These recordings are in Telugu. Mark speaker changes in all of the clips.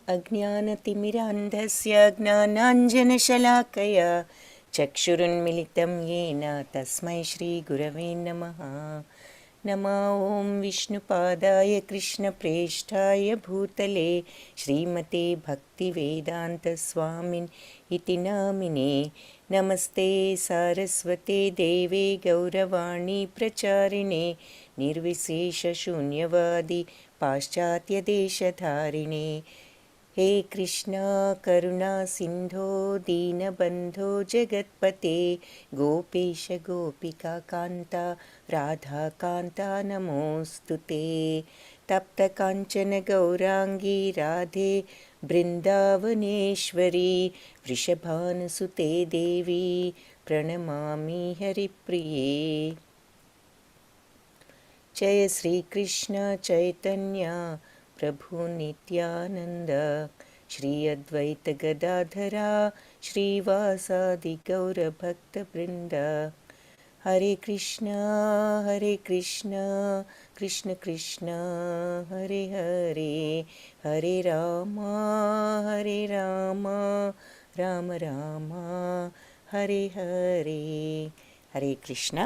Speaker 1: अज्ञानतिमिरान्धस्य ज्ञानाञ्जनशलाकया चक्षुरुन्मिलितं येन तस्मै श्रीगुरवे नमः। नमो ॐ विष्णुपादाय कृष्णप्रेष्ठाय भूतले श्रीमते भक्तिवेदान्तस्वामिन् इति नामिने। नमस्ते सारस्वते देवे गौरवाणी प्रचारिणे निर्विशेषशून्यवादी पाश्चात्यदेशधारिणे। हे कृष्णा करुणा सिंधो दीनबंधो जगत्पते गोपेश गोपिका कांता राधा कांता नमोस्तुते। तप्त कांचन गौरांगी राधे बृंदावनेश्वरी वृषभानुसुते देवी प्रणमामि हरिप्रिये। जय श्री कृष्ण चैतन्य प्रभु नित्यानंद श्री अद्वैत गदाधरा श्रीवासादि गौरभक्तवृंद। हरे कृष्ण कृष्ण कृष्ण हरे हरे, हरे राम राम राम हरे हरे। हरे कृष्ण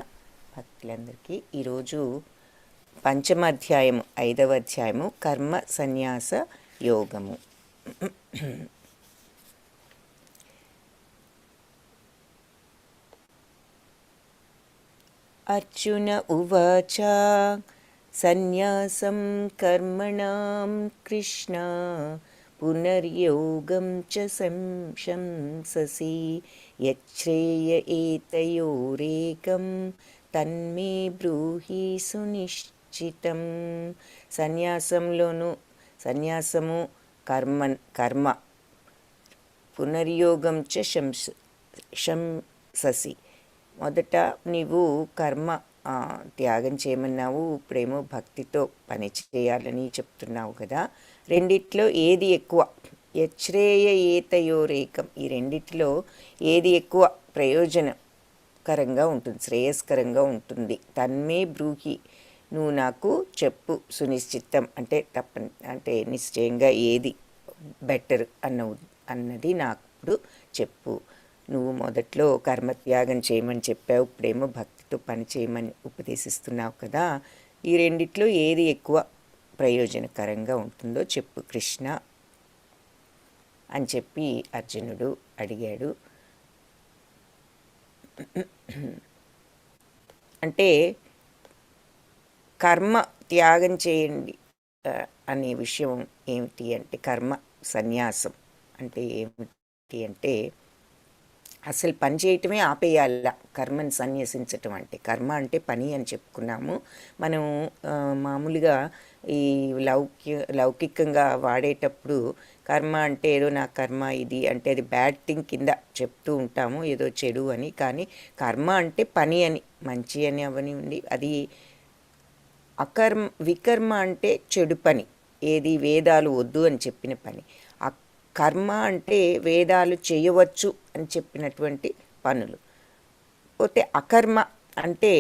Speaker 1: భక్తులందరికీ ఈరోజు పంచమ అధ్యాయము 5వ అధ్యాయము కర్మ సన్యాస యోగము. అర్జున ఉవాచ సన్యాసం కర్మణాం కృష్ణ పునర్యోగం చ సంశంససి యచ్ఛ్రేయ ఏతయోరేకం తన్మే బ్రూహి సునిశ్చితం. సన్యాసము కర్మ పునర్యోగం చ శంససి. మొదట నీవు కర్మ త్యాగం చేయమన్నావు, ఇప్పుడేమో భక్తితో పని చేయాలని చెప్తున్నావు కదా. రెండిట్లో ఏది ఎక్కువ? యచ్ఛ్రేయ ఏతయోరేకం, ఈ రెండిట్లో ఏది ఎక్కువ ప్రయోజనకరంగా ఉంటుంది, శ్రేయస్కరంగా ఉంటుంది? తన్మే బ్రూహి, నువ్వు నాకు చెప్పు. సునిశ్చితం అంటే నిశ్చయంగా ఏది బెటర్ అన్నది నాకు చెప్పు. నువ్వు మొదట్లో కర్మత్యాగం చేయమని చెప్పావు, ఇప్పుడేమో భక్తితో పని చేయమని ఉపదేశిస్తున్నావు కదా. ఈ రెండిట్లో ఏది ఎక్కువ ప్రయోజనకరంగా ఉంటుందో చెప్పు కృష్ణ అని చెప్పి అర్జునుడు అడిగాడు. అంటే కర్మ త్యాగం చేయండి అనే విషయం ఏమిటి అంటే, కర్మ సన్యాసం అంటే ఏమిటి అంటే అసలు పని చేయటమే ఆపేయాల. కర్మని సన్యసించటం అంటే, కర్మ అంటే పని అని చెప్పుకున్నాము మనం. మామూలుగా ఈ లౌకికంగా వాడేటప్పుడు కర్మ అంటే ఏదో నా కర్మ ఇది అంటే అది బ్యాడ్ థింగ్ కింద చెప్తూ ఉంటాము, ఏదో చెడు అని. కానీ కర్మ అంటే పని అని, మంచి అని అవనివ్వండి. అది వికర్మ అంటే చెడు పని, ఏది వేదాలు వద్దు అని చెప్పిన పని. కర్మ అంటే వేదాలు చేయవచ్చు అని చెప్పినటువంటి పనులు. పోతే అకర్మ అంటే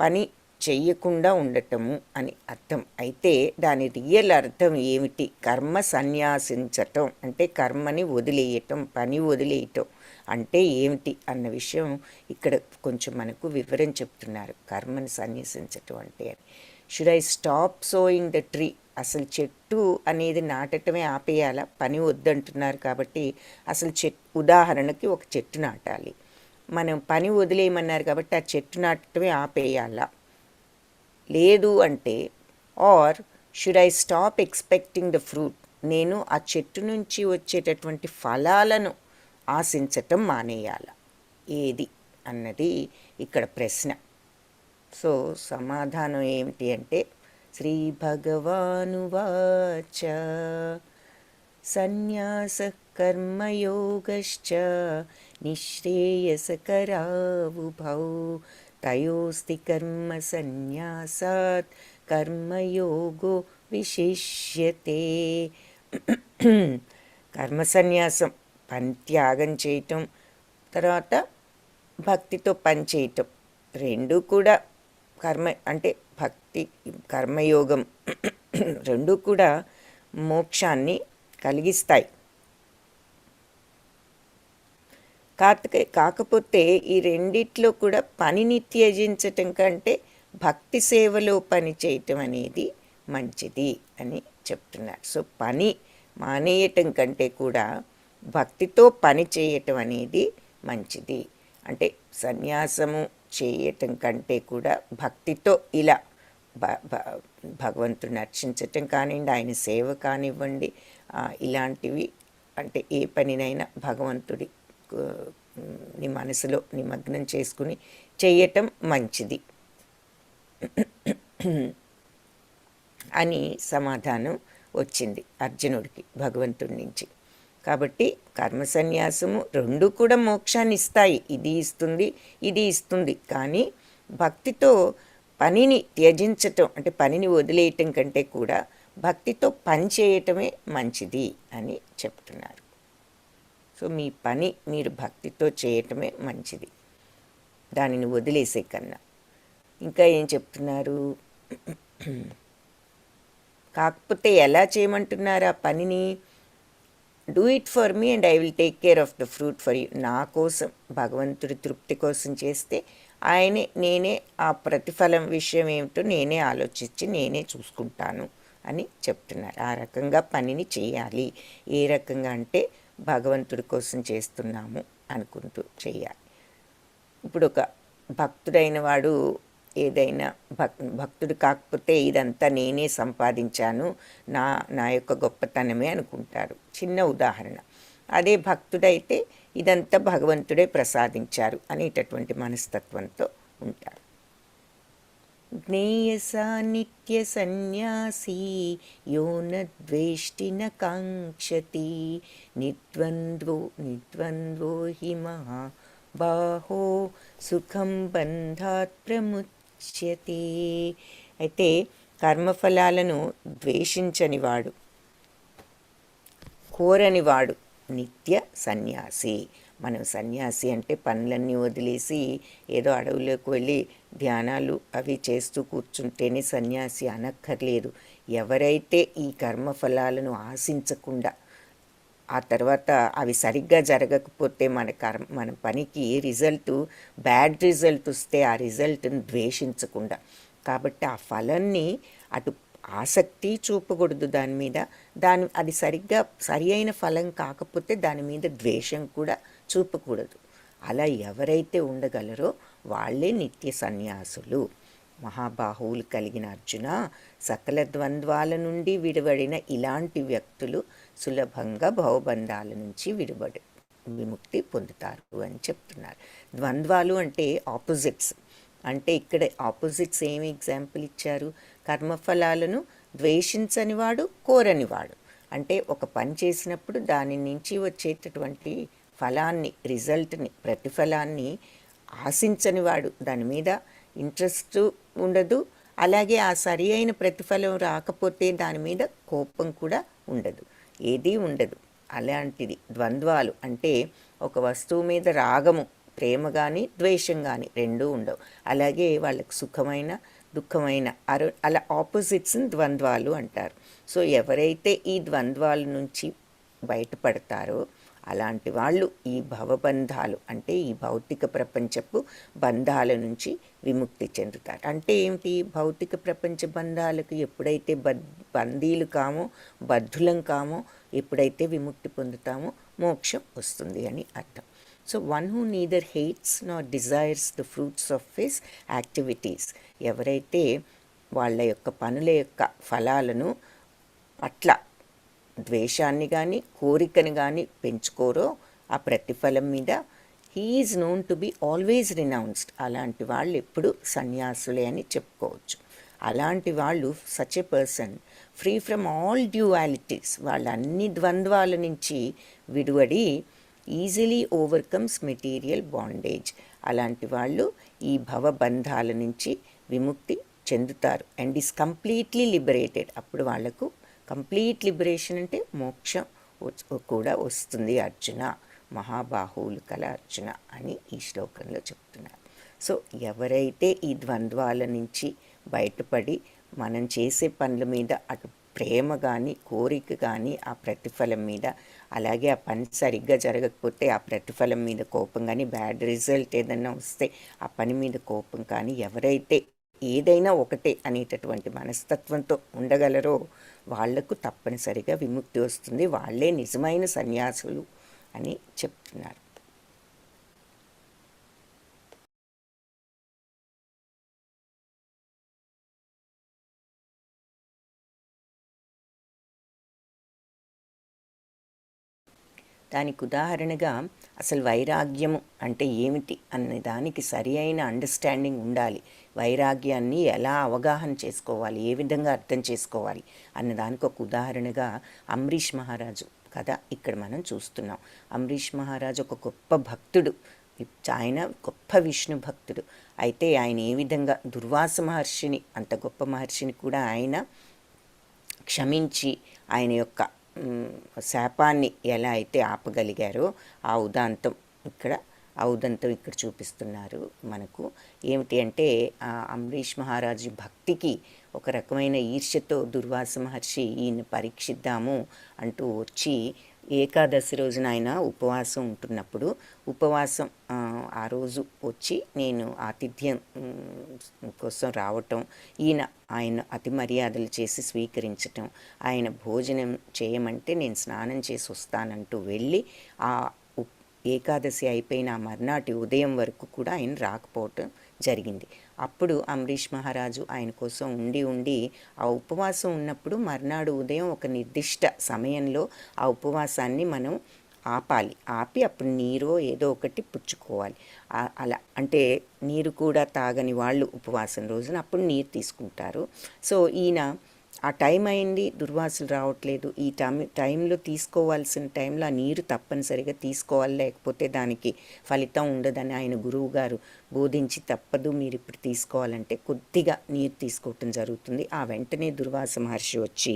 Speaker 1: పని చెయ్యకుండా ఉండటము అని అర్థం. అయితే దాని రియల్ అర్థం ఏమిటి? కర్మ సన్యాసించటం అంటే కర్మని వదిలేయటం, పని వదిలేయటం అంటే ఏమిటి అన్న విషయం ఇక్కడ కొంచెం మనకు వివరం చెప్తున్నారు. కర్మని సన్యాసించటం అంటే అని. Should I stop sowing the tree? అసలు చెట్టు అనేది నాటటమే ఆపేయాలా? పని వద్దంటున్నారు కాబట్టి అసలు ఉదాహరణకి ఒక చెట్టు నాటాలి, మనం పని వదిలేయమన్నారు కాబట్టి ఆ చెట్టు నాటటమే ఆపేయాలా? లేదు అంటే, or should I stop expecting the fruit? నేను ఆ చెట్టు నుంచి వచ్చేటటువంటి ఫలాలను ఆశించటం మానేయాలా? ఏది అన్నది ఇక్కడ ప్రశ్న. సో సమాధానం ఏమిటి అంటే, శ్రీ భగవానువాచ సన్యాస కర్మయోగశ్చ నిశ్రేయసకరావుభౌ తయోస్తి కర్మ సన్యాసాత్ కర్మయోగో విశిష్యతే. కర్మ సన్యాసం, పని త్యాగం చేయటం, తర్వాత భక్తితో పని చేయటం, రెండు కూడా కర్మ అంటే భక్తి కర్మయోగం రెండు కూడా మోక్షాన్ని కలిగిస్తాయి. కాకపోతే ఈ రెండిట్లో కూడా పనిని త్యజించటం కంటే భక్తి సేవలో పని చేయటం అనేది మంచిది అని చెప్తున్నారు. సో పని మానేయటం కంటే కూడా భక్తితో పని చేయటం అనేది మంచిది. అంటే సన్యాసము చేయటం కంటే కూడా భక్తితో ఇలా భగవంతుడిని అర్చించటం కానివ్వండి, ఆయన సేవ కానివ్వండి, ఇలాంటివి అంటే ఏ పనినైనా భగవంతుడి నీ మనసులో నిమగ్నం చేసుకుని చేయటం మంచిది అని సమాధానం వచ్చింది అర్జునుడికి భగవంతుడి నుంచి. కాబట్టి కర్మ సన్యాసము రెండు కూడా మోక్షాన్ని ఇస్తాయి. ఇది ఇస్తుంది, ఇది ఇస్తుంది. కానీ భక్తితో పనిని త్యజించటం అంటే పనిని వదిలేయటం కంటే కూడా భక్తితో పని చేయటమే మంచిది అని చెప్తున్నారు. సో మీ పని మీరు భక్తితో చేయటమే మంచిది, దానిని వదిలేసే కన్నా. ఇంకా ఏం చెప్తున్నారు? కాకపోతే ఎలా చేయమంటున్నారు ఆ పనిని? Do it for me and I will take care of the fruit for you. నా కోసం, భగవంతుడి తృప్తి కోసం చేస్తే నేనే ఆ ప్రతిఫలం విషయం ఏమిటో నేనే ఆలోచించి నేనే చూసుకుంటాను అని చెప్తున్నారు. ఆ రకంగా పనిని చేయాలి. ఏ రకంగా అంటే భగవంతుడి కోసం చేస్తున్నాము అనుకుంటూ చేయాలి. ఇప్పుడు ఒక భక్తుడైన వాడు ఏదైనా భక్తుడు కాకపోతే ఇదంతా నేనే సంపాదించాను, నా యొక్క గొప్పతనమే అనుకుంటారు. చిన్న ఉదాహరణ. అదే భక్తుడైతే ఇదంతా భగవంతుడే ప్రసాదించారు అనేటటువంటి మనస్తత్వంతో ఉంటారు. జ్ఞేయసా నిత్య సన్యాసీ యో నద్వేష్టి న కాంక్షతి నిద్వంద్వో హి మహాబాహో సుఖం బంధాత్ ప్రముచ్యతే. అయితే కర్మఫలాలను ద్వేషించనివాడు, కోరనివాడు నిత్య సన్యాసి. మనం సన్యాసి అంటే పనులన్నీ వదిలేసి ఏదో అడవులోకి వెళ్ళి ధ్యానాలు అవి చేస్తూ కూర్చుంటేనే సన్యాసి అనక్కర్లేదు. ఎవరైతే ఈ కర్మఫలాలను ఆశించకుండా, ఆ తర్వాత అవి సరిగ్గా జరగకపోతే మన పనికి బ్యాడ్ రిజల్ట్ వస్తే ఆ రిజల్ట్ని ద్వేషించకుండా, కాబట్టి ఆ ఫలాన్ని అటు ఆసక్తి చూపకూడదు దాని మీద. అది సరి అయిన ఫలం కాకపోతే దాని మీద ద్వేషం కూడా చూపకూడదు. అలా ఎవరైతే ఉండగలరో వాళ్ళే నిత్య సన్యాసులు. మహాబాహువులు కలిగిన అర్జున, సకల ద్వంద్వాల నుండి విడివడిన ఇలాంటి వ్యక్తులు సులభంగా భవబంధాల నుంచి విముక్తి పొందుతారు అని చెప్తున్నారు. ద్వంద్వాలు అంటే ఆపోజిట్స్. అంటే ఇక్కడ ఆపోజిట్స్ ఏమి ఎగ్జాంపుల్ ఇచ్చారు? కర్మఫలాలను ద్వేషించనివాడు, కోరనివాడు. అంటే ఒక పని చేసినప్పుడు దాని నుంచి వచ్చేటటువంటి ఫలాన్ని, రిజల్ట్ని, ప్రతిఫలాన్ని ఆశించనివాడు. దాని మీద ఇంట్రెస్ట్ ఉండదు. అలాగే ఆ సరి అయిన ప్రతిఫలం రాకపోతే దాని మీద కోపం కూడా ఉండదు, ఏదీ ఉండదు. అలాంటిది ద్వంద్వాలు. అంటే ఒక వస్తువు మీద రాగము, ప్రేమ కానీ ద్వేషం కానీ రెండూ ఉండవు. అలాగే వాళ్ళకి సుఖమైన దుఃఖమైన అలా ఆపోజిట్స్ని ద్వంద్వాలు అంటారు. సో ఎవరైతే ఈ ద్వంద్వాల నుంచి బయటపడతారో అలాంటి వాళ్ళు ఈ భవబంధాలు అంటే ఈ భౌతిక ప్రపంచపు బంధాల నుంచి విముక్తి చెందుతారు. అంటే ఏమిటి? భౌతిక ప్రపంచ బంధాలకు ఎప్పుడైతే బందీలు కామో, బద్ధులం కామో, ఎప్పుడైతే విముక్తి పొందుతామో మోక్షం వస్తుంది అని అర్థం. So one who neither hates nor desires the fruits of his activities. ఎవరైతే వాళ్ళ యొక్క పనుల యొక్క ఫలాలను పట్ల ద్వేషాన్ని కానీ కోరికను కానీ పెంచుకోరో ఆ ప్రతిఫలం మీద, he is known to be always renounced. అలాంటి వాళ్ళు ఎప్పుడు సన్యాసులే అని చెప్పుకోవచ్చు. అలాంటి వాళ్ళు such a person free from all dualities, వాళ్ళ అన్ని ద్వంద్వాల నుంచి విడివడి ఈజీలీ ఓవర్కమ్స్ మెటీరియల్ బాండేజ్. అలాంటి వాళ్ళు ఈ భవబంధాల నుంచి విముక్తి చెందుతారు అండ్ ఈస్ కంప్లీట్లీ లిబరేటెడ్. అప్పుడు వాళ్లకు కంప్లీట్ లిబరేషన్ అంటే మోక్షం కూడా వస్తుంది అర్జున, మహాబాహువులు కల అర్జున అని ఈ శ్లోకంలో చెప్తున్నారు. సో ఎవరైతే ఈ ద్వంద్వాల నుంచి బయటపడి మనం చేసే పనుల మీద అటు ప్రేమ కానీ కోరిక కానీ ఆ ప్రతిఫలం మీద, అలాగే ఆ పని సరిగ్గా జరగకపోతే ఆ ప్రతిఫలం మీద కోపం కానీ, బ్యాడ్ రిజల్ట్ ఏదైనా వస్తే ఆ పని మీద కోపం కానీ, ఎవరైతే ఏదైనా ఒకటే అనేటటువంటి మనస్తత్వంతో ఉండగలరో వాళ్లకు తప్పనిసరిగా విముక్తి వస్తుంది. వాళ్ళే నిజమైన సన్యాసులు అని చెప్తున్నారు. దానికి ఉదాహరణగా అసలు వైరాగ్యము అంటే ఏమిటి అనే దానికి సరి అయిన అండర్స్టాండింగ్ ఉండాలి. వైరాగ్యాన్ని ఎలా అవగాహన చేసుకోవాలి, ఏ విధంగా అర్థం చేసుకోవాలి అన్న దానికి ఒక ఉదాహరణగా అంబరీష్ మహారాజు కథ ఇక్కడ మనం చూస్తున్నాం. అంబరీష్ మహారాజు ఒక గొప్ప భక్తుడు. ఆయన గొప్ప విష్ణు భక్తుడు. అయితే ఆయన ఏ విధంగా దుర్వాస మహర్షిని, అంత గొప్ప మహర్షిని కూడా ఆయన క్షమించి ఆయన యొక్క శాపాన్ని ఎలా అయితే ఆపగలిగారో ఆ ఉదాంతం ఇక్కడ చూపిస్తున్నారు మనకు. ఏమిటి అంటే అంబరీష్ మహారాజు భక్తికి ఒక రకమైన ఈర్ష్యతో దుర్వాస మహర్షి ఈయన పరీక్షిద్దాము అంటూ వచ్చి ఏకాదశి రోజున ఆయన ఉపవాసం ఉంటున్నప్పుడు ఉపవాసం ఆ రోజు వచ్చి నేను ఆతిథ్యం కోసం రావటం, ఆయన అతి మర్యాదలు చేసి స్వీకరించటం, ఆయన భోజనం చేయమంటే నేను స్నానం చేసి వస్తానంటూ వెళ్ళి ఆ ఏకాదశి అయిపోయిన మర్నాటి ఉదయం వరకు కూడా ఆయన రాకపోవటం జరిగింది. అప్పుడు అంబరీష్ మహారాజు ఆయన కోసం ఉండి ఆ ఉపవాసం ఉన్నప్పుడు మర్నాడు ఉదయం ఒక నిర్దిష్ట సమయంలో ఆ ఉపవాసాన్ని మనం ఆపి అప్పుడు నీరో ఏదో ఒకటి పుచ్చుకోవాలి. అలా అంటే నీరు కూడా తాగని వాళ్ళు ఉపవాసం రోజున అప్పుడు నీరు తీసుకుంటారు. సో ఈయన ఆ టైం అయింది, దుర్వాసులు రావట్లేదు, ఈ టైంలో తీసుకోవాల్సిన టైంలో ఆ నీరు తప్పనిసరిగా తీసుకోవాలి, లేకపోతే దానికి ఫలితం ఉండదని ఆయన గురువు గారు బోధించి తప్పదు, మీరు ఇప్పుడు తీసుకోవాలంటే కొద్దిగా నీరు తీసుకోవటం జరుగుతుంది. ఆ వెంటనే దుర్వాస మహర్షి వచ్చి,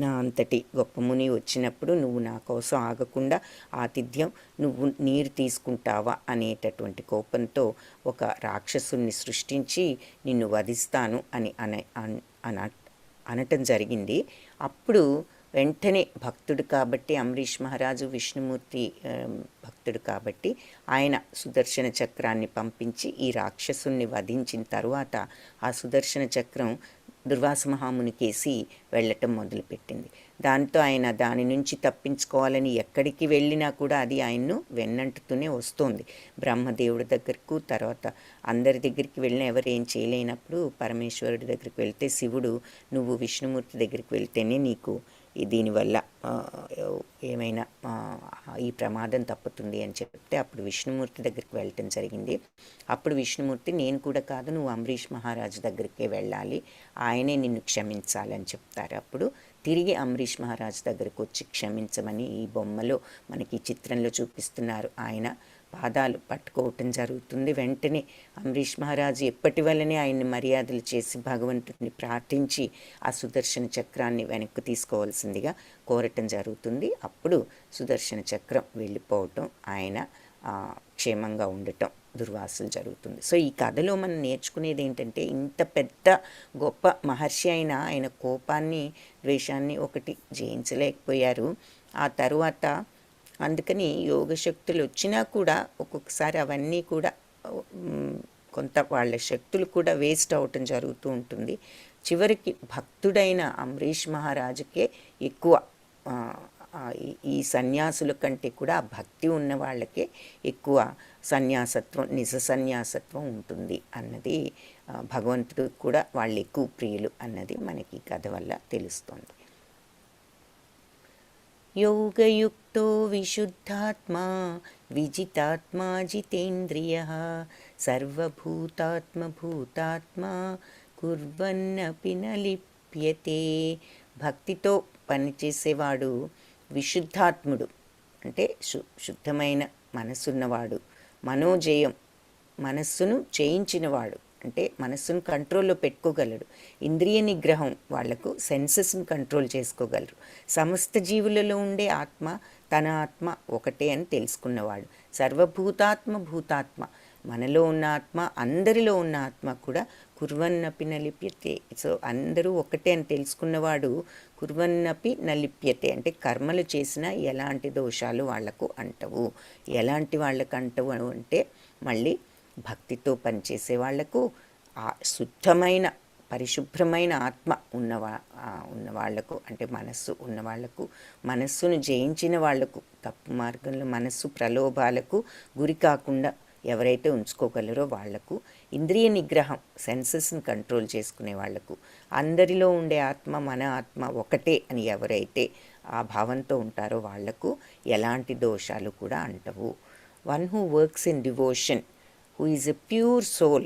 Speaker 1: నా అంతటి గొప్ప ముని వచ్చినప్పుడు నువ్వు నా కోసం ఆగకుండా ఆతిథ్యం నువ్వు నీరు తీసుకుంటావా అనేటటువంటి కోపంతో ఒక రాక్షసుని సృష్టించి నిన్ను వధిస్తాను అని అనటం జరిగింది. అప్పుడు వెంటనే భక్తుడు కాబట్టి అంబరీష్ మహారాజు విష్ణుమూర్తి భక్తుడు కాబట్టి ఆయన సుదర్శన చక్రాన్ని పంపించి ఈ రాక్షసుని వధించిన తరువాత ఆ సుదర్శన చక్రం దుర్వాస మహామునికేసి వెళ్ళటం మొదలుపెట్టింది. దాంతో ఆయన దాని నుంచి తప్పించుకోవాలని ఎక్కడికి వెళ్ళినా కూడా అది ఆయన్ను వెన్నంటుతూనే వస్తోంది. బ్రహ్మదేవుడి దగ్గరకు, తర్వాత అందరి దగ్గరికి వెళ్ళినా ఎవరు ఏం చేయలేనప్పుడు పరమేశ్వరుడి దగ్గరికి వెళ్తే శివుడు నువ్వు విష్ణుమూర్తి దగ్గరికి వెళ్తేనే నీకు దీనివల్ల ఏమైనా ఈ ప్రమాదం తప్పుతుంది అని చెప్తే అప్పుడు విష్ణుమూర్తి దగ్గరికి వెళ్ళటం జరిగింది. అప్పుడు విష్ణుమూర్తి నేను కూడా కాదు, నువ్వు అంబరీష్ మహారాజు దగ్గరికే వెళ్ళాలి, ఆయనే నిన్ను క్షమించాలని చెప్తారు. అప్పుడు తిరిగి అంబరీష్ మహారాజు దగ్గరకు వచ్చి క్షమించమని ఈ బొమ్మలో మనకి చిత్రంలో చూపిస్తున్నారు. ఆయన పాదాలు పట్టుకోవటం జరుగుతుంది. వెంటనే అంబరీష్ మహారాజు ఎప్పటి వల్లనే ఆయన్ని మర్యాదలు చేసి భగవంతుడిని ప్రార్థించి ఆ సుదర్శన చక్రాన్ని వెనక్కి తీసుకోవాల్సిందిగా కోరటం జరుగుతుంది. అప్పుడు సుదర్శన చక్రం వెళ్ళిపోవటం, ఆయన క్షేమంగా ఉండటం దుర్వాసులు జరుగుతుంది. సో ఈ కథలో మనం నేర్చుకునేది ఏంటంటే, ఇంత పెద్ద గొప్ప మహర్షి అయినా ఆయన కోపాన్ని ద్వేషాన్ని ఒకటి జయించలేకపోయారు. ఆ తరువాత అందుకని యోగశక్తులు వచ్చినా కూడా ఒక్కొక్కసారి అవన్నీ కూడా కొంత వాళ్ళ శక్తులు కూడా వేస్ట్ అవటం జరుగుతూ ఉంటుంది. చివరికి భక్తుడైన అంబరీష్ మహారాజుకే ఎక్కువ ఈ సన్యాసుల కంటే కూడా భక్తి ఉన్న వాళ్ళకే ఎక్కువ సన్యాసత్వం, నిజ సన్యాసత్వం ఉంటుంది అన్నది, భగవంతుడు కూడా వాళ్ళు ఎక్కువ ప్రియులు అన్నది మనకి కథ వల్ల తెలుస్తుంది. యోగయుక్తో విశుద్ధాత్మా విజితాత్మా జితేంద్రియః సర్వభూతాత్మభూతాత్మా కుర్వన్నపి న లిప్యతే. భక్తితో పనిచేసేవాడు విశుద్ధాత్ముడు, అంటే శుద్ధమైన మనస్సున్నవాడు, మనోజయం మనస్సును చేయించినవాడు, అంటే మనస్సును కంట్రోల్లో పెట్టుకోగలడు. ఇంద్రియ నిగ్రహం, వాళ్లకు సెన్సెస్ని కంట్రోల్ చేసుకోగలరు. సమస్త జీవులలో ఉండే ఆత్మ తన ఆత్మ ఒకటే అని తెలుసుకున్నవాడు. సర్వభూతాత్మ భూతాత్మ, మనలో ఉన్న ఆత్మ అందరిలో ఉన్న ఆత్మ కూడా కుర్వన్నపి నలిప్యతే. సో అందరూ ఒకటే అని తెలుసుకున్నవాడు కుర్వన్నపి నలిప్యతే అంటే కర్మలు చేసినా ఎలాంటి దోషాలు వాళ్లకు అంటవు. ఎలాంటి వాళ్ళకు అంటవు అంటే మళ్ళీ భక్తితో పనిచేసే వాళ్లకు, శుద్ధమైన పరిశుభ్రమైన ఆత్మ ఉన్న వాళ్లకు, అంటే మనస్సు ఉన్న వాళ్లకు, మనస్సును జయించిన వాళ్లకు, తప్పు మార్గంలో మనస్సు ప్రలోభాలకు గురి కాకుండా ఎవరైతే ఉంచుకోగలరో వాళ్లకు, ఇంద్రియ నిగ్రహం సెన్సెస్ని కంట్రోల్ చేసుకునే వాళ్లకు, అందరిలో ఉండే ఆత్మ మన ఆత్మ ఒకటే అని ఎవరైతే ఆ భావంతో ఉంటారో వాళ్లకు ఎలాంటి దోషాలు కూడా అంటవు. One who works in devotion, who is a pure soul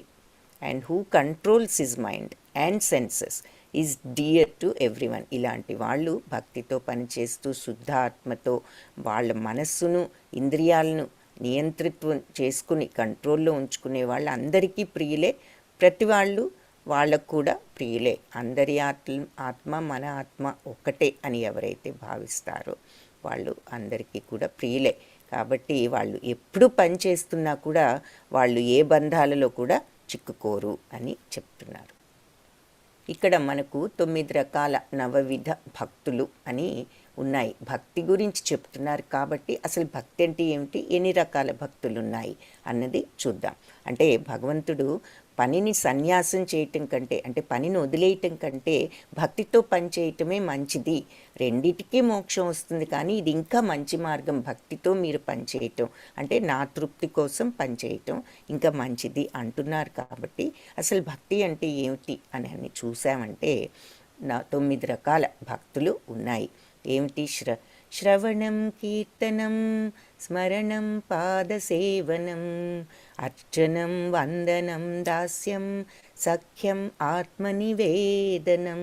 Speaker 1: and who controls his mind and senses is dear to everyone. ఇలాంటి వాళ్ళు భక్తితో పనిచేస్తూ శుద్ధ ఆత్మతో వాళ్ళ మనస్సును ఇంద్రియాలను నియంత్రిత్వం చేసుకుని కంట్రోల్లో ఉంచుకునే వాళ్ళు అందరికీ ప్రియులే. ప్రతి వాళ్ళు వాళ్ళకు కూడా ప్రియులే. అందరి ఆత్మ మన ఆత్మ ఒక్కటే అని ఎవరైతే భావిస్తారో వాళ్ళు అందరికీ కూడా ప్రియులే. కాబట్టి వాళ్ళు ఎప్పుడు పని చేస్తున్నా కూడా వాళ్ళు ఏ బంధాలలో కూడా చిక్కుకోరు అని చెప్తున్నారు. ఇక్కడ మనకు 9 రకాల నవవిధ భక్తులు అని ఉన్నాయి. భక్తి గురించి చెప్తున్నారు కాబట్టి అసలు భక్తి అంటే ఏమిటి, ఎన్ని రకాల భక్తులు ఉన్నాయి అన్నది చూద్దాం. అంటే భగవంతుడు పనిని సన్యాసం చేయటం కంటే, అంటే పనిని వదిలేయటం కంటే భక్తితో పని చేయటమే మంచిది. రెండిటికీ మోక్షం వస్తుంది, కానీ ఇది ఇంకా మంచి మార్గం. భక్తితో మీరు పని చేయటం అంటే నా తృప్తి కోసం పని చేయటం ఇంకా మంచిది అంటున్నారు. కాబట్టి అసలు భక్తి అంటే ఏమిటి అని చూసామంటే 9 రకాల భక్తులు ఉన్నాయి. ఏమిటి? శ్రవణం, కీర్తనం, స్మరణం, పాదసేవనం, అర్చనం, వందనం, దాస్యం, సఖ్యం, ఆత్మనివేదనం.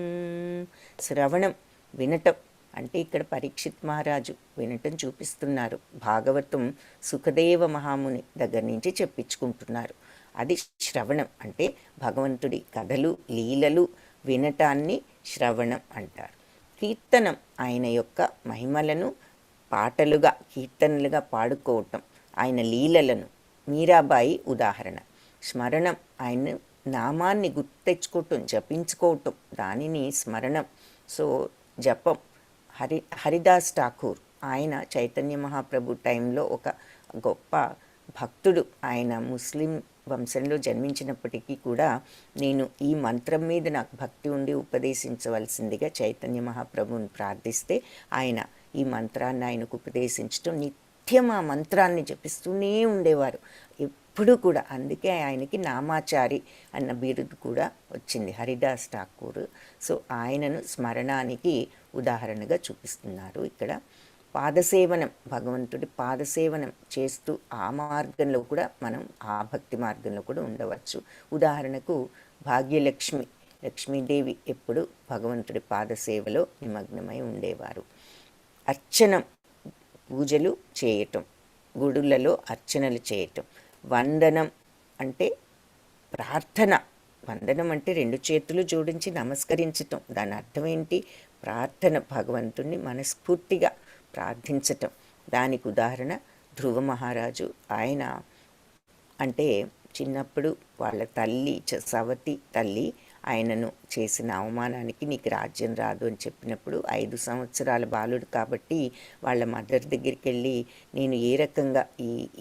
Speaker 1: శ్రవణం వినటం అంటే ఇక్కడ పరీక్షిత్ మహారాజు వినటం చూపిస్తున్నారు. భాగవతం సుఖదేవ మహాముని దగ్గర నుంచి చెప్పించుకుంటున్నారు. అది శ్రవణం అంటే భగవంతుడి కథలు లీలలు వినటాన్ని శ్రవణం అంటారు. కీర్తనం ఆయన యొక్క మహిమలను పాటలుగా కీర్తనలుగా పాడుకోవటం, ఆయన లీలలను. మీరాబాయి ఉదాహరణ. స్మరణం ఆయన నామాన్ని గుర్తు తెచ్చుకోవటం, జపించుకోవటం, దానిని స్మరణం. సో జపం. హరిదాస్ ఠాకూర్ ఆయన చైతన్య మహాప్రభు టైంలో ఒక గొప్ప భక్తుడు. ఆయన ముస్లిం వంశంలో జన్మించినప్పటికీ కూడా నేను ఈ మంత్రం మీద నాకు భక్తి ఉండి ఉపదేశించవలసిందిగా చైతన్య మహాప్రభుని ప్రార్థిస్తే ఆయన ఈ మంత్రాన్ని ఆయనకు ఉపదేశించడం, నిత్యం ఆ మంత్రాన్ని జపిస్తూనే ఉండేవారు ఎప్పుడు కూడా. అందుకే ఆయనకి నామాచారి అన్న బిరుదు కూడా వచ్చింది, హరిదాస్ ఠాకూర్. సో ఆయనను స్మరణానికి ఉదాహరణగా చూపిస్తున్నారు ఇక్కడ. పాదసేవనం, భగవంతుడి పాదసేవనం చేస్తూ ఆ మార్గంలో కూడా మనం ఆ భక్తి మార్గంలో కూడా ఉండవచ్చు. ఉదాహరణకు భాగ్యలక్ష్మి, లక్ష్మీదేవి ఎప్పుడు భగవంతుడి పాదసేవలో నిమగ్నమై ఉండేవారు. అర్చనం, పూజలు చేయటం, గుడులలో అర్చనలు చేయటం. వందనం అంటే ప్రార్థన. వందనం అంటే 2 చేతులు జోడించి నమస్కరించటం. దాని అర్థం ఏంటి? ప్రార్థన, భగవంతుణ్ణి మనస్ఫూర్తిగా ప్రార్థించటం. దానికి ఉదాహరణ ధ్రువ మహారాజు. ఆయన అంటే చిన్నప్పుడు వాళ్ళ తల్లి సవతి తల్లి ఆయనను చేసిన అవమానానికి నీకు రాజ్యం రాదు అని చెప్పినప్పుడు 5 సంవత్సరాల బాలుడు కాబట్టి వాళ్ళ మదర్ దగ్గరికి వెళ్ళి నేను ఏ రకంగా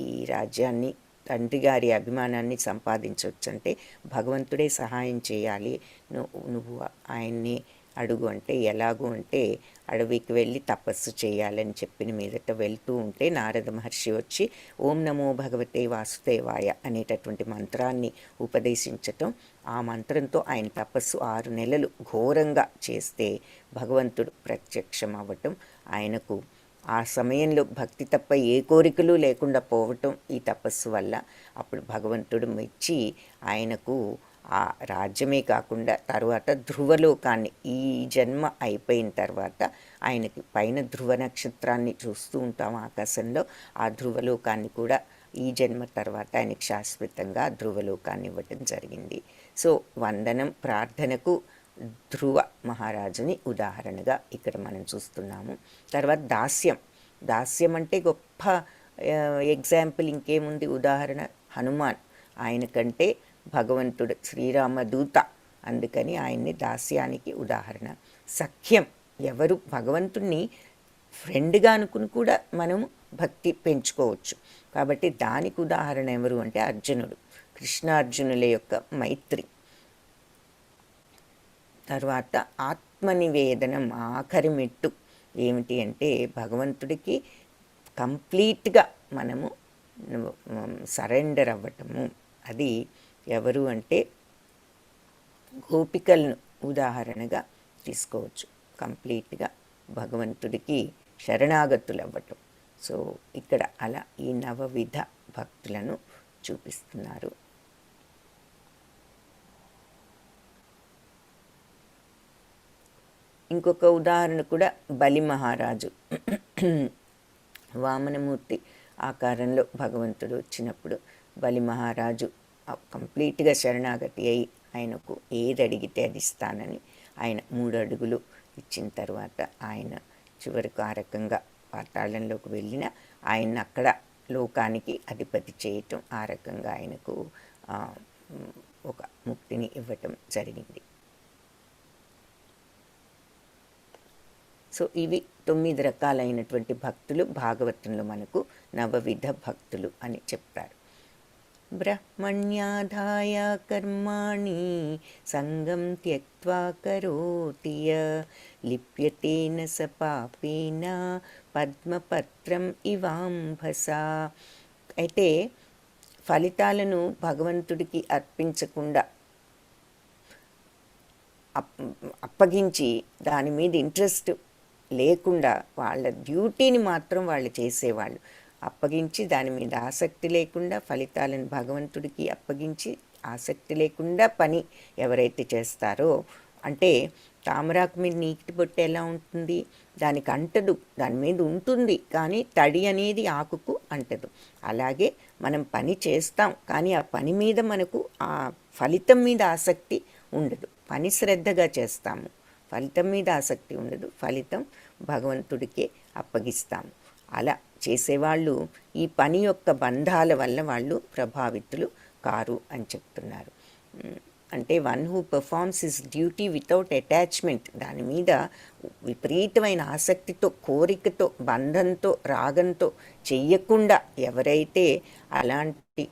Speaker 1: ఈ రాజ్యాన్ని, తండ్రి గారి అభిమానాన్ని సంపాదించవచ్చు అంటే భగవంతుడే సహాయం చేయాలి, నువ్వు ఆయన్ని అడుగు అంటే ఎలాగూ అంటే అడవికి వెళ్ళి తపస్సు చేయాలని చెప్పిన మీదట వెళ్తూ ఉంటే నారద మహర్షి వచ్చి ఓం నమో భగవతే వాసుదేవాయ అనేటటువంటి మంత్రాన్ని ఉపదేశించటం. ఆ మంత్రంతో ఆయన తపస్సు 6 నెలలు ఘోరంగా చేస్తే భగవంతుడు ప్రత్యక్షం అవ్వటం, ఆయనకు ఆ సమయంలో భక్తి తప్ప ఏ కోరికలు లేకుండా పోవటం ఈ తపస్సు వల్ల. అప్పుడు భగవంతుడు మెచ్చి ఆయనకు ఆ రాజ్యమే కాకుండా తర్వాత ధ్రువలోకాన్ని, ఈ జన్మ అయిపోయిన తర్వాత ఆయనకి పైన ధ్రువ నక్షత్రాన్ని చూస్తూ ఉంటాం ఆకాశంలో, ఆ ధ్రువలోకాన్ని కూడా ఈ జన్మ తర్వాత ఆయనకి శాశ్వతంగా ధ్రువలోకాన్ని ఇవ్వటం జరిగింది. సో వందనం, ప్రార్థనకు ధ్రువ మహారాజుని ఉదాహరణగా ఇక్కడ మనం చూస్తున్నాము. తర్వాత దాస్యం. దాస్యం అంటే గొప్ప ఎగ్జాంపుల్ ఇంకేముంది, ఉదాహరణ హనుమాన్. ఆయన కంటే భగవంతుడు శ్రీరామదూత, అందుకని ఆయన్ని దాస్యానికి ఉదాహరణ. సఖ్యం, ఎవరు భగవంతుణ్ణి ఫ్రెండ్గా అనుకుని కూడా మనము భక్తి పెంచుకోవచ్చు. కాబట్టి దానికి ఉదాహరణ ఎవరు అంటే అర్జునుడు, కృష్ణార్జునుల యొక్క మైత్రి. తర్వాత ఆత్మనివేదనం, ఆఖరి మెట్టు ఏమిటి అంటే భగవంతుడికి కంప్లీట్గా మనము సరెండర్ అవ్వటము. అది ఎవరు అంటే గోపికలను ఉదాహరణగా తీసుకోవచ్చు. కంప్లీట్గా భగవంతుడికి శరణాగతులు అవ్వటం. సో ఇక్కడ అలా ఈ నవవిధ భక్తులను చూపిస్తున్నారు. ఇంకొక ఉదాహరణ కూడా బలి మహారాజు. వామనమూర్తి ఆకారంలో భగవంతుడు వచ్చినప్పుడు బలి మహారాజు కంప్లీట్గా శరణాగతి అయి ఆయనకు ఏది అడిగితే అది ఇస్తానని ఆయన 3 అడుగులు ఇచ్చిన తర్వాత ఆయన చివరికి ఆ రకంగా పాతాళంలోకి వెళ్ళిన ఆయన అక్కడ లోకానికి అధిపతి చేయటం, ఆ రకంగా ఆయనకు ఒక ముక్తిని ఇవ్వటం జరిగింది. సో ఇవి 9 రకాలైనటువంటి భక్తులు భాగవతంలో మనకు నవవిధ భక్తులు అని చెప్తారు. బ్రహ్మణ్యాధాయ కర్మాణి సంగం త్యక్త్వా కరోతి లిప్యతేన స పాపేన పద్మపత్రం ఇవాంభసా. అయితే ఫలితాలను భగవంతుడికి అర్పించకుండా అప్పగించి దాని మీద ఇంట్రెస్ట్ లేకుండా వాళ్ళ డ్యూటీని మాత్రం వాళ్ళు చేసేవాళ్ళు. అప్పగించి దాని మీద ఆసక్తి లేకుండా, ఫలితాలను భగవంతుడికి అప్పగించి ఆసక్తి లేకుండా పని ఎవరైతే చేస్తారో, అంటే తామరాకు మీద నీటి బొట్టు ఎలా ఉంటుంది, దానికి అంటదు, దాని మీద ఉంటుంది కానీ తడి అనేది ఆకుకు అంటదు. అలాగే మనం పని చేస్తాం కానీ ఆ పని మీద మనకు ఆ ఫలితం మీద ఆసక్తి ఉండదు. పని శ్రద్ధగా చేస్తాము, ఫలితం మీద ఆసక్తి ఉండదు, ఫలితం భగవంతుడికే అప్పగిస్తాము. అలా చేసేవాళ్ళు ఈ పని యొక్క బంధాల వల్ల వాళ్ళు ప్రభావితులు కారు అని చెప్తున్నారు. అంటే one who performs his duty without attachment, దాని మీద విపరీతమైన ఆసక్తితో, కోరికతో, బంధంతో, రాగంతో చెయ్యకుండా ఎవరైతే అలాంటి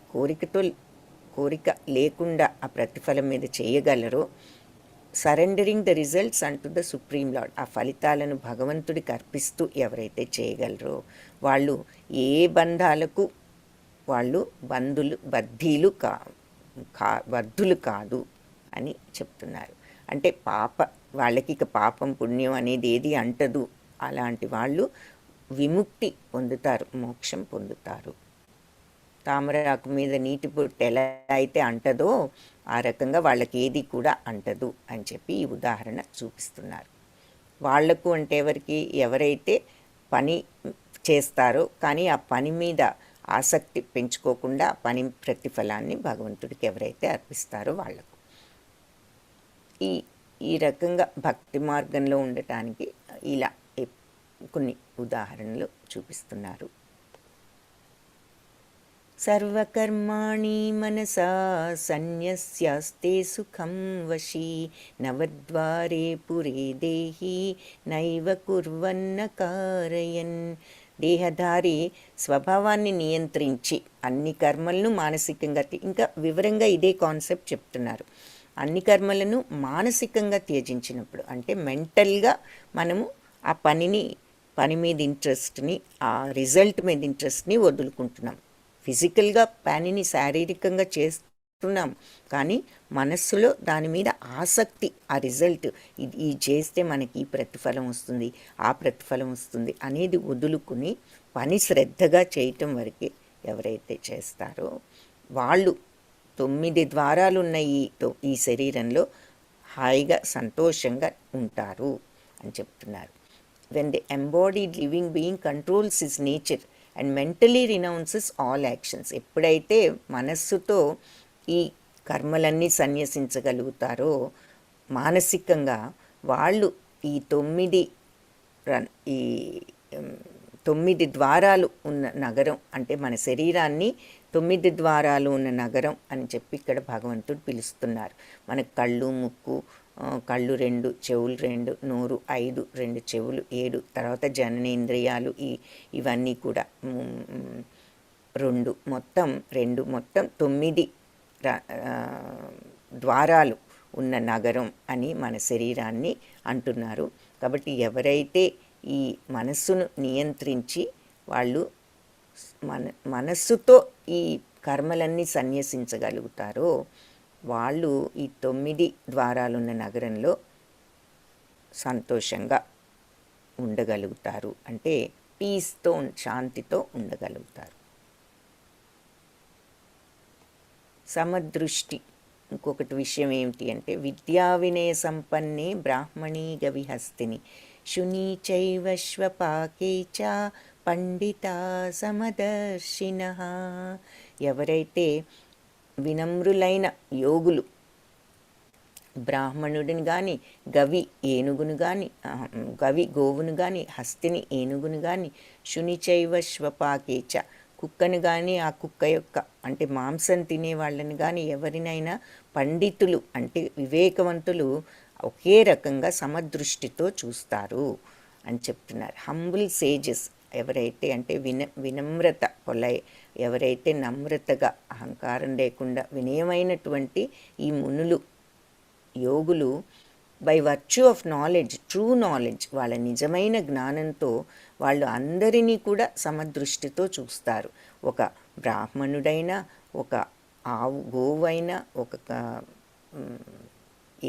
Speaker 1: కోరిక లేకుండా ఆ ప్రతిఫలం మీద చేయగలరో, సరెండరింగ్ ద రిజల్ట్స్ అంటూ ద సుప్రీం లార్డ్, ఆ ఫలితాలను భగవంతుడికి అర్పిస్తూ ఎవరైతే చేయగలరో వాళ్ళు ఏ బంధాలకు వాళ్ళు బద్ధులు కాదు అని చెప్తున్నారు. అంటే వాళ్ళకి ఇక పాపం పుణ్యం అనేది ఏది అంటదు. అలాంటి వాళ్ళు విముక్తి పొందుతారు, మోక్షం పొందుతారు. తామరాకు మీద నీటి బొట్టు ఎలా అయితే అంటదో ఆ రకంగా వాళ్ళకి ఏది కూడా అంటదు అని చెప్పి ఈ ఉదాహరణ చూపిస్తున్నారు. వాళ్లకు అంటే ఎవరైతే పని చేస్తారో కానీ ఆ పని మీద ఆసక్తి పెంచుకోకుండా పని ప్రతిఫలాన్ని భగవంతుడికి ఎవరైతే అర్పిస్తారో వాళ్లకు ఈ రకంగా భక్తి మార్గంలో ఉండటానికి ఇలా కొన్ని ఉదాహరణలు చూపిస్తున్నారు. సర్వకర్మాణి మనసా సన్యస్యాస్తే సుఖం వశీ నవద్వారే పురే దేహి నైవ కుర్వన్న కారయన్. దేహధారి స్వభావాన్ని నియంత్రించి అన్ని కర్మలను మానసికంగా, ఇంకా వివరంగా ఇదే కాన్సెప్ట్ చెప్తున్నారు. అన్ని కర్మలను మానసికంగా త్యజించినప్పుడు అంటే మెంటల్గా మనము ఆ పని మీద ఇంట్రెస్ట్ని, ఆ రిజల్ట్ మీద ఇంట్రెస్ట్ని వదులుకుంటున్నాం. ఫిజికల్గా పనిని శారీరకంగా చేస్తున్నాం కానీ మనస్సులో దాని మీద ఆసక్తి, ఆ రిజల్ట్ ఇది చేస్తే మనకి ఈ ప్రతిఫలం వస్తుంది, ఆ ప్రతిఫలం వస్తుంది అనేది వదులుకుని పని శ్రద్ధగా చేయటం వరకే ఎవరైతే చేస్తారో వాళ్ళు 9 ద్వారాలు ఉన్న ఈ శరీరంలో హాయిగా సంతోషంగా ఉంటారు అని చెప్తున్నారు. when the embodied living being controls his nature and mentally renounces all actions, ఎప్పుడైతే మనస్సుతో ఈ కర్మలన్నీ సన్యసించగలుగుతారో మానసికంగా వాళ్ళు ఈ 9 ద్వారాలు ఉన్న నగరం అంటే మన శరీరాన్ని 9 ద్వారాలు ఉన్న నగరం అని చెప్పి ఇక్కడ భగవంతుడు పిలుస్తున్నారు. మనకు కళ్ళు, ముక్కు, కళ్ళు 2, చెవులు 2, నోరు 5, 2 చెవులు 7, తర్వాత జననేంద్రియాలు ఇవన్నీ కూడా 2, మొత్తం 9 ద్వారాలు ఉన్న నగరం అని మన శరీరాన్ని అంటున్నారు. కాబట్టి ఎవరైతే ఈ మనస్సును నియంత్రించి వాళ్ళు మనస్సుతో ఈ కర్మలన్నీ సన్యసించగలుగుతారో వాళ్ళు ఈ 9 ద్వారాలున్న నగరంలో సంతోషంగా ఉండగలుగుతారు. అంటే పీస్తో, శాంతితో ఉండగలుగుతారు. సమదృష్టి ఇంకొకటి విషయం ఏమిటి అంటే విద్యా వినయ సంపన్నే బ్రాహ్మణీ గవిహస్తిని శునీ చైవ శ్వపాకే చ పండిత సమదర్శిన. ఎవరైతే వినమ్రులైన యోగులు బ్రాహ్మణుడిని కానీ, గవి ఏనుగును కానీ, గవి గోవును కానీ, హస్తిని ఏనుగును కానీ, శునిచైవ శ్వపాకేచ కుక్కను కానీ, ఆ కుక్క యొక్క అంటే మాంసం తినే వాళ్ళని కానీ ఎవరినైనా పండితులు అంటే వివేకవంతులు ఒకే రకంగా సమదృష్టితో చూస్తారు అని చెప్తున్నారు. హంబుల్ సేజెస్ ఎవరైతే అంటే వినమ్రత ఎవరైతే నమ్రతగా అహంకారం లేకుండా వినయమైనటువంటి ఈ మునులు యోగులు by virtue of knowledge, true knowledge, వాళ్ళ నిజమైన జ్ఞానంతో వాళ్ళు అందరినీ కూడా సమదృష్టితో చూస్తారు. ఒక బ్రాహ్మణుడైనా, ఒక గోవైనా, ఒక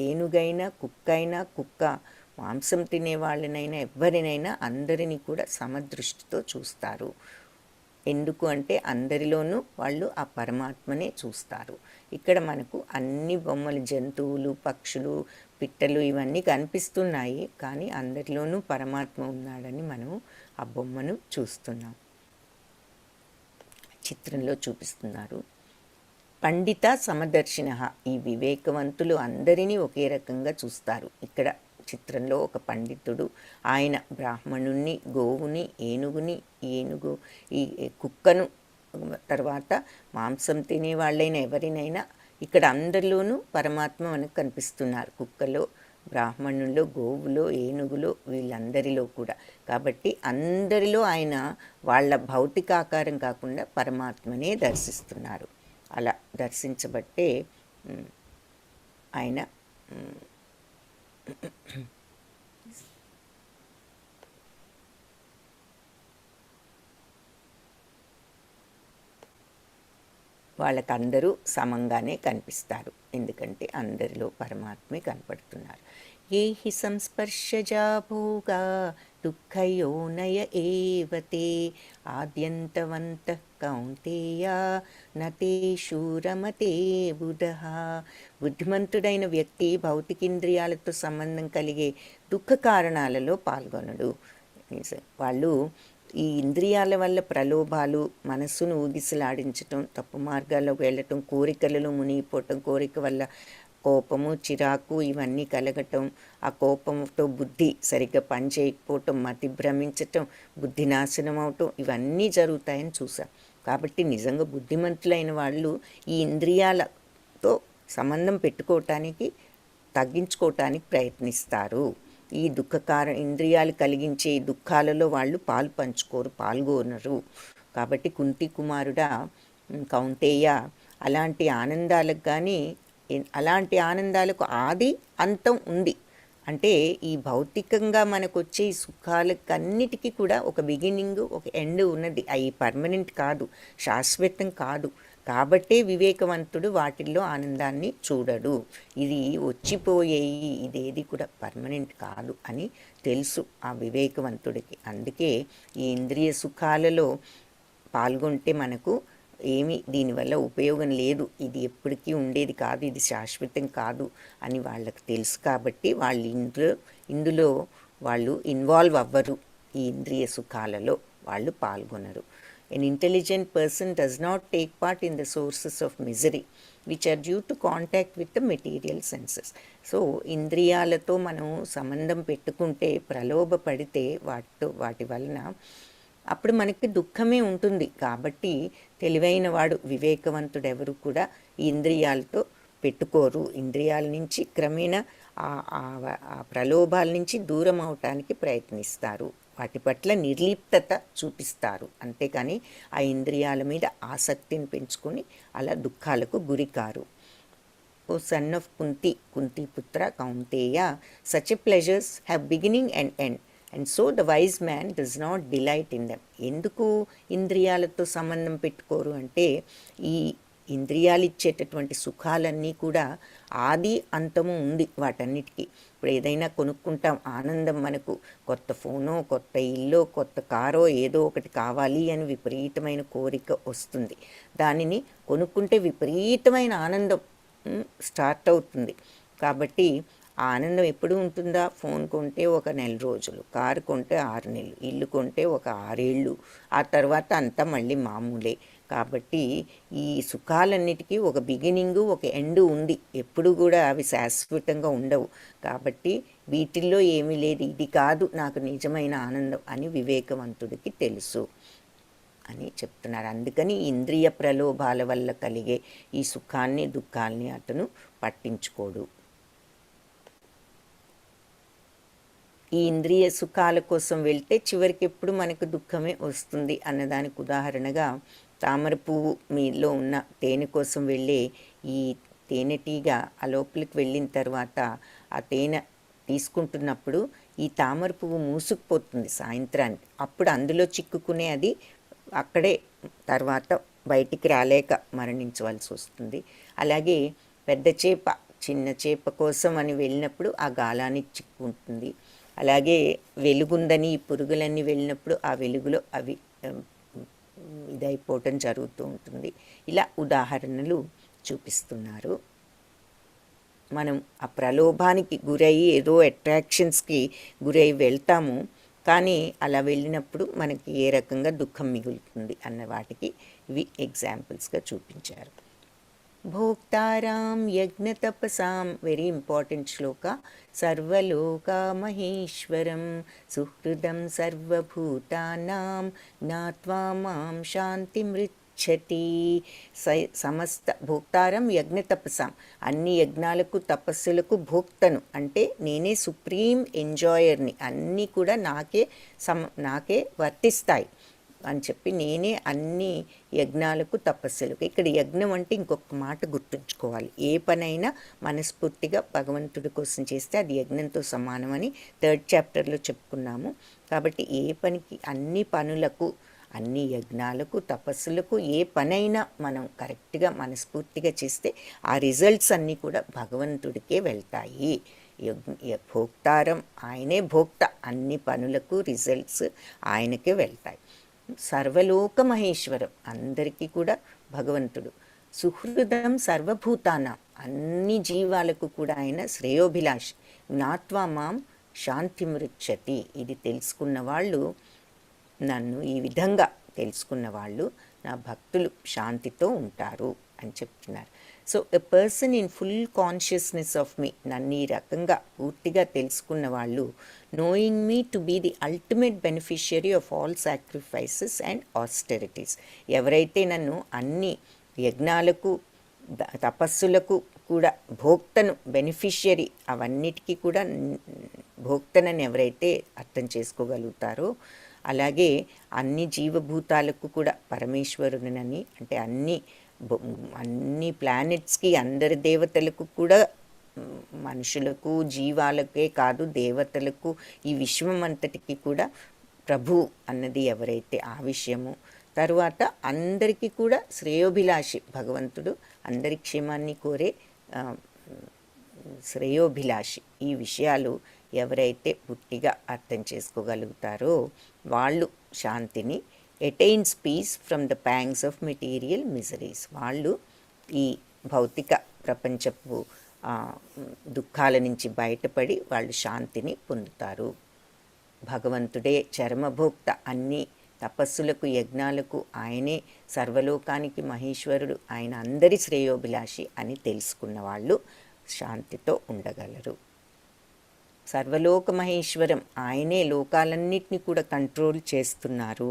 Speaker 1: ఏనుగైనా, కుక్క మాంసం తినే వాళ్ళనైనా ఎవరినైనా అందరినీ కూడా సమదృష్టితో చూస్తారు. ఎందుకు అంటే అందరిలోనూ వాళ్ళు ఆ పరమాత్మనే చూస్తారు. ఇక్కడ మనకు అన్ని బొమ్మలు, జంతువులు, పక్షులు, పిట్టలు ఇవన్నీ కనిపిస్తున్నాయి, కానీ అందరిలోనూ పరమాత్మ ఉన్నాడని మనం ఆ బొమ్మను చూస్తున్నాం. చిత్రంలో చూపిస్తున్నారు. పండిత సమదర్శిన, ఈ వివేకవంతులు అందరినీ ఒకే రకంగా చూస్తారు. ఇక్కడ చిత్రంలో ఒక పండితుడు, ఆయన బ్రాహ్మణుణ్ణి, గోవుని, ఏనుగు ఈ కుక్కను, తర్వాత మాంసం తినే వాళ్ళైనా ఎవరినైనా ఇక్కడ అందరిలోనూ పరమాత్మ మనకు కనిపిస్తున్నారు. కుక్కలో, బ్రాహ్మణుల్లో, గోవులో, ఏనుగులో, వీళ్ళందరిలో కూడా. కాబట్టి అందరిలో ఆయన వాళ్ళ భౌతిక ఆకారం కాకుండా పరమాత్మనే దర్శిస్తున్నారు. అలా దర్శించబట్టే ఆయన వాళ్ళకందరూ సమంగానే కనిపిస్తారు. ఎందుకంటే అందరిలో పరమాత్మే కనపడుతున్నారు. ఏ హి సంస్పర్శజా భోగా దుఃఖయోనయ ఏవతే ఆద్యంతవంతః కౌంతేయ నతేషు రమతే బుధః. బుద్ధిమంతుడైన వ్యక్తి భౌతికేంద్రియాలతో సంబంధం కలిగే దుఃఖ కారణాలలో పాల్గొనడు. వాళ్ళు ఈ ఇంద్రియాల వల్ల ప్రలోభాలు, మనస్సును ఊగిసలాడించటం, తప్పు మార్గాల్లోకి వెళ్ళటం, కోరికలలో మునిగిపోవటం, కోరిక వల్ల కోపము, చిరాకు ఇవన్నీ కలగటం, ఆ కోపంతో బుద్ధి సరిగ్గా పనిచేయకపోవటం, మతి భ్రమించటం, బుద్ధి నాశనం అవటం, ఇవన్నీ జరుగుతాయని చూసాం. కాబట్టి నిజంగా బుద్ధిమంతులైన వాళ్ళు ఈ ఇంద్రియాలతో సంబంధం పెట్టుకోవటానికి, తగ్గించుకోవటానికి ప్రయత్నిస్తారు. ఈ ఇంద్రియాలు కలిగించే దుఃఖాలలో వాళ్ళు పాల్గొనరు. కాబట్టి కుంతి కుమారుడా కౌంతేయ, అలాంటి ఆనందాలకు కానీ, అలాంటి ఆనందాలకు ఆది అంతం ఉంది. అంటే ఈ భౌతికంగా మనకు వచ్చే ఈ సుఖాలకన్నిటికీ కూడా ఒక బిగినింగ్, ఒక ఎండ్ ఉన్నది. అవి పర్మనెంట్ కాదు, శాశ్వతం కాదు. కాబట్టే వివేకవంతుడు వాటిల్లో ఆనందాన్ని చూడడు. ఇది వచ్చిపోయేయి, ఇదేది కూడా పర్మనెంట్ కాదు అని తెలుసు ఆ వివేకవంతుడికి. అందుకే ఈ ఇంద్రియ సుఖాలలో పాల్గొంటే మనకు దీనివల్ల ఉపయోగం లేదు, ఇది ఎప్పటికీ ఉండేది కాదు, ఇది శాశ్వతం కాదు అని వాళ్ళకు తెలుసు. కాబట్టి వాళ్ళు ఇందులో వాళ్ళు ఇన్వాల్వ్ అవ్వరు. ఈ ఇంద్రియ సుఖాలలో వాళ్ళు పాల్గొనరు. An intelligent person does not take part in the sources of misery which are due to contact with the material senses. So ఇంద్రియాలతో మనం సంబంధం పెట్టుకుంటే, ప్రలోభపడితే వాటి వలన అప్పుడు మనకి దుఃఖమే ఉంటుంది. కాబట్టి తెలివైన వాడు వివేకవంతుడు ఎవరు కూడా ఈ ఇంద్రియాలతో పెట్టుకోరు. ఇంద్రియాల నుంచి క్రమేణా ఆ ప్రలోభాల నుంచి దూరం అవటానికి ప్రయత్నిస్తారు. వాటి పట్ల నిర్లిప్తత చూపిస్తారు. అంతేకాని ఆ ఇంద్రియాల మీద ఆసక్తిని పెంచుకొని అలా దుఃఖాలకు గురికారు. O son of Kuntiputra Kaunteya, such pleasures have beginning and end, and so the wise man does not delight in them. ఎందుకు ఇంద్రియాలతో సంబంధం పెట్టుకోరు అంటే, ఈ ఇంద్రియాలు ఇచ్చేటటువంటి సుఖాలన్నీ కూడా ఆది అంతము ఉంది వాటన్నిటికీ. ఇప్పుడు ఏదైనా కొనుక్కుంటాం, ఆనందం, మనకు కొత్త ఫోనో, కొత్త ఇల్లో, కొత్త కారో ఏదో ఒకటి కావాలి అని విపరీతమైన కోరిక వస్తుంది. దానిని కొనుక్కుంటే విపరీతమైన ఆనందం స్టార్ట్ అవుతుంది. కాబట్టి ఆ ఆనందం ఎప్పుడు ఉంటుందా? ఫోన్ కొంటే ఒక నెల రోజులు, కారు కొంటే 6 నెలలు, ఇల్లు కొంటే ఒక 6 ఏళ్ళు, ఆ తర్వాత అంతా మళ్ళీ మామూలే. కాబట్టి ఈ సుఖాలన్నిటికీ ఒక బిగినింగు, ఒక ఎండు ఉంది. ఎప్పుడు కూడా అవి శాశ్వతంగా ఉండవు. కాబట్టి వీటిల్లో ఏమీ లేదు, ఇది కాదు నాకు నిజమైన ఆనందం అని వివేకవంతుడికి తెలుసు అని చెప్తున్నారు. అందుకని ఇంద్రియ ప్రలోభాల వల్ల కలిగే ఈ సుఖాన్ని దుఃఖాల్ని అతను పట్టించుకోడు. ఈ ఇంద్రియ సుఖాల కోసం వెళ్తే చివరికి ఎప్పుడు మనకు దుఃఖమే వస్తుంది అన్నదానికి ఉదాహరణగా, తామర పువ్వు మీలో ఉన్న తేనె కోసం వెళ్ళే ఈ తేనెటీగ ఆ లోపలికి వెళ్ళిన తర్వాత ఆ తేనె తీసుకుంటున్నప్పుడు ఈ తామర పువ్వు మూసుకుపోతుంది సాయంత్రానికి. అప్పుడు అందులో చిక్కుకునే అది అక్కడే తర్వాత బయటికి రాలేక మరణించవలసి వస్తుంది. అలాగే పెద్ద చేప చిన్న చేప కోసం అని వెళ్ళినప్పుడు ఆ గాలానికి చిక్కుంటుంది. అలాగే వెలుగుందని ఈ పురుగులన్నీ వెళ్ళినప్పుడు ఆ వెలుగులో అవి ఇదైపోవటం జరుగుతూ ఉంటుంది. ఇలా ఉదాహరణలు చూపిస్తున్నారు. మనం ఆ ప్రలోభానికి గురయ్యి ఏదో అట్రాక్షన్స్కి గురై వెళ్తాము, కానీ అలా వెళ్ళినప్పుడు మనకి ఏ రకంగా దుఃఖం మిగులుతుంది అన్న వాటికి ఇవి ఎగ్జాంపుల్స్గా చూపించారు. భోక్తారాం యజ్ఞతపసాం, వెరీ ఇంపార్టెంట్ శ్లోక, సర్వలోకా మహేశ్వరం సుహృదం సర్వభూతానాం జ్ఞాత్వా మాం శాంతిమృచ్చతి. సమస్త భోక్తారం యజ్ఞతపసాం, అన్ని యజ్ఞాలకు తపస్సులకు భోక్తను అంటే నేనే సుప్రీం ఎంజాయర్ని, అన్నీ కూడా నాకే వర్తిస్తాయి అని చెప్పి నేనే అన్ని యజ్ఞాలకు తపస్సులకు. ఇక్కడ యజ్ఞం అంటే ఇంకొక మాట గుర్తుంచుకోవాలి, ఏ పనైనా మనస్ఫూర్తిగా భగవంతుడి కోసం చేస్తే అది యజ్ఞంతో సమానమని 3rd చాప్టర్లో చెప్పుకున్నాము. కాబట్టి ఏ పనికి, అన్ని పనులకు, అన్ని యజ్ఞాలకు తపస్సులకు ఏ పనైనా మనం కరెక్ట్గా మనస్ఫూర్తిగా చేస్తే ఆ రిజల్ట్స్ అన్నీ కూడా భగవంతుడికే వెళ్తాయి. భోక్తారం, ఆయనే భోక్త, అన్ని పనులకు రిజల్ట్స్ ఆయనకే వెళ్తాయి. సర్వలోక మహేశ్వరం, అందరికీ కూడా భగవంతుడు. సుహృదం సర్వభూతానాం, అన్ని జీవాలకు కూడా ఆయన శ్రేయోభిలాషి. జ్ఞాత్వా మాం శాంతిమృచ్చతి, ఇది తెలుసుకున్న వాళ్ళు, నన్ను ఈ విధంగా తెలుసుకున్న వాళ్ళు నా భక్తులు శాంతితో ఉంటారు అని చెప్తున్నారు. So a person in full consciousness of me, నన్ను ఈ రకంగా పూర్తిగా తెలుసుకున్న వాళ్ళు, knowing me to be the ultimate beneficiary of all sacrifices and austerities. ఎవరైతే నన్ను అన్ని యజ్ఞాలకు తపస్సులకు కూడా భోక్తను, బెనిఫిషియరీ, అవన్నిటికీ కూడా భోక్తనని ఎవరైతే అర్థం చేసుకోగలుగుతారో, అలాగే అన్ని జీవభూతాలకు కూడా పరమేశ్వరుడినని, అంటే అన్ని ప్లానెట్స్కి, అందరి దేవతలకు కూడా, మనుషులకు జీవాలకే కాదు దేవతలకు, ఈ విశ్వం అంతటికి కూడా ప్రభు అన్నది ఎవరైతే ఆ విషయము. తరువాత అందరికీ కూడా శ్రేయోభిలాషి భగవంతుడు, అందరి క్షేమాన్ని కోరే శ్రేయోభిలాషి. ఈ విషయాలు ఎవరైతే పూర్తిగా అర్థం చేసుకోగలుగుతారో వాళ్ళు శాంతిని, attains peace from the pangs of material miseries, వాళ్ళు ఈ భౌతిక ప్రపంచపు దుఃఖాల నుంచి బయటపడి వాళ్ళు శాంతిని పొందుతారు. భగవంతుడే చరమభోక్త, అన్ని తపస్సులకు యజ్ఞాలకు ఆయనే సర్వలోకానికి మహేశ్వరుడు, ఆయన అందరి శ్రేయోభిలాషి అని తెలుసుకున్న వాళ్ళు శాంతితో ఉండగలరు. సర్వలోక మహేశ్వరం, ఆయనే లోకాలన్నిటినీ కూడా కంట్రోల్ చేస్తున్నారు,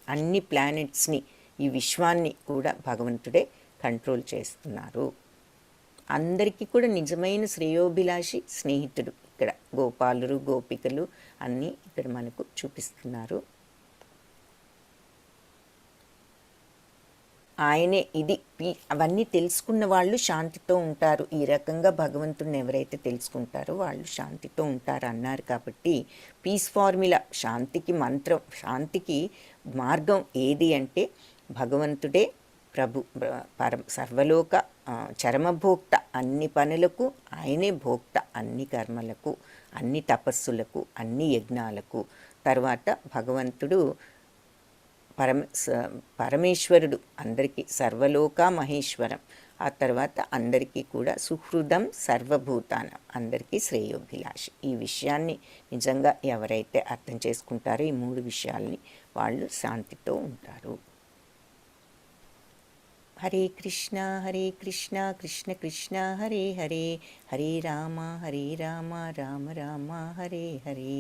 Speaker 1: అన్ని ప్లానెట్స్ని ఈ విశ్వాన్ని కూడా భగవంతుడే కంట్రోల్ చేస్తున్నారు. అందరికీ కూడా నిజమైన శ్రేయోభిలాషి స్నేహితుడు ఇక్కడ గోపాలురు గోపికలు అన్నీ ఇక్కడ మనకు చూపిస్తున్నారు. ఆయనే ఇది అవన్నీ తెలుసుకున్న వాళ్ళు శాంతితో ఉంటారు. ఈ రకంగా భగవంతుడిని ఎవరైతే తెలుసుకుంటారో వాళ్ళు శాంతితో ఉంటారు అన్నారు. కాబట్టి పీస్ ఫార్ములా, శాంతికి మంత్రం, శాంతికి మార్గం ఏది అంటే భగవంతుడే ప్రభు, సర్వలోక చరమభోక్త, అన్ని పనులకు ఆయనే భోక్త, అన్ని కర్మలకు, అన్ని తపస్సులకు, అన్ని యజ్ఞాలకు. తర్వాత భగవంతుడు పరమేశ్వరుడు, అందరికీ సర్వలోక మహేశ్వరం. ఆ తర్వాత అందరికీ కూడా సుహృదం సర్వభూతానం, అందరికీ శ్రేయోభిలాషి. ఈ విషయాన్ని నిజంగా ఎవరైతే అర్థం చేసుకుంటారో ఈ 3 విషయాల్ని, వాళ్ళు శాంతితో ఉంటారు. హరే కృష్ణ కృష్ణ కృష్ణ హరే హరే, హరే రామ రామ రామ హరే హరే.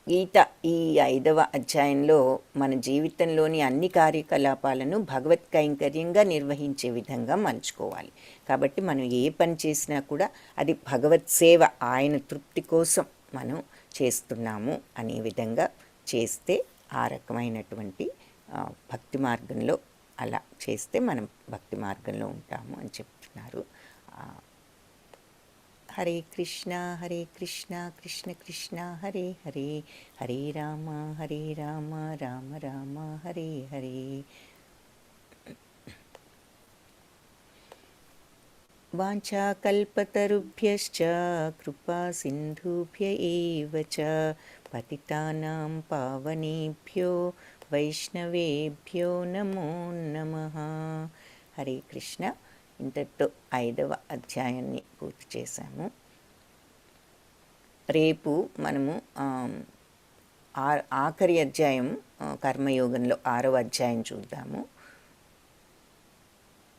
Speaker 1: గీత ఈ 5వ అధ్యాయంలో మన జీవితంలోని అన్ని కార్యకలాపాలను భగవత్ కైంకర్యంగా నిర్వహించే విధంగా మలుచుకోవాలి. కాబట్టి మనం ఏ పని చేసినా కూడా అది భగవత్ సేవ, ఆయన తృప్తి కోసం మనం చేస్తున్నాము అనే విధంగా చేస్తే ఆ రకమైనటువంటి భక్తి మార్గంలో, అలా చేస్తే మనం భక్తి మార్గంలో ఉంటాము అని చెప్తున్నారు. హరే కృష్ణ కృష్ణ కృష్ణ హరే హరే, హరే రామ రామ రామ హరే హరే. వాంఛాకల్పతరుభ్యశ్చ కృపా సింధుభ్య ఏవ చ పతితానాం పావనేభ్యో వైష్ణవేభ్యో నమో నమః. హరే కృష్ణ. ఇంతటితో 5వ అధ్యాయాన్ని పూర్తి చేశాము. రేపు మనము ఆఖరి అధ్యాయం కర్మయోగంలో 6వ అధ్యాయం చూద్దాము.